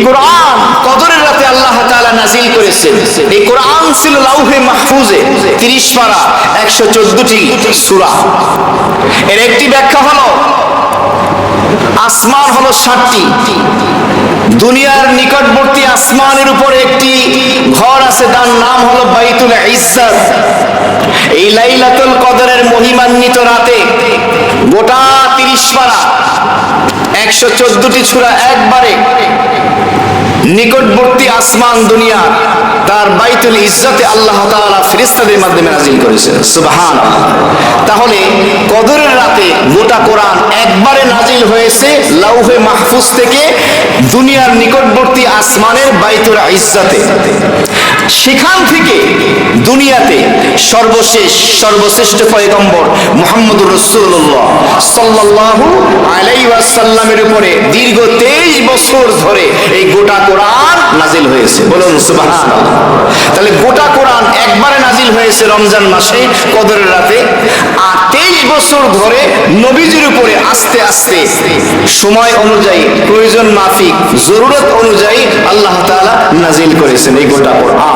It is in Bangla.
কোরআন কদরের রাতে আল্লাহ তাআলা নাজিল করেছেন। এই কোরআন ছিল লাউহে মাহফুজে 30 পারা 114টি সূরা। এর একটি ব্যাখ্যা হলো আসমান হলো 7টি, দুনিয়ার নিকটবর্তী আসমানের উপরে একটি ঘর আছে, তার নাম হলো বাইতুল ইজ্জাত। এই লাইলাতুল কদরের মহিমান্বিত রাতে গোটা 30 পারা 114টি সূরা একবারে নিকটবর্তী আসমান দুনিয়া তার বাইতুল ইজ্জতে আল্লাহ তাআলা ফেরেশতাদের মাধ্যমে নাজিল করেছেন। সুবহানাল্লাহ। তাহলে কদরের রাতে গোটা কোরআন একবারে নাজিল হয়েছে লাউহে মাহফুজ থেকে দুনিয়ার নিকটবর্তী আসমানের বাইতুল ইজ্জতে। সেখান থেকে দুনিয়াতে সর্বশ্রেষ্ঠ পয়গম্বর মুহাম্মদুর রাসূলুল্লাহ সাল্লাল্লাহু আলাইহি ওয়াসাল্লামের উপরে দীর্ঘ 23 বছর ধরে এই গোটা কোরআন নাজিল হয়েছে। বলুন সুবহানাল্লাহ। তাহলে গোটা কোরআন একবারে নাজিল হয়েছে রমজান মাসে কদরের রাতে, আর 23 বছর ধরে নবীজির উপরে আস্তে আস্তে সময় অনুযায়ী, প্রয়োজন মাফিক, জরুরত অনুযায়ী আল্লাহ তাআলা নাজিল করেছেন এই গোটা কোরআন।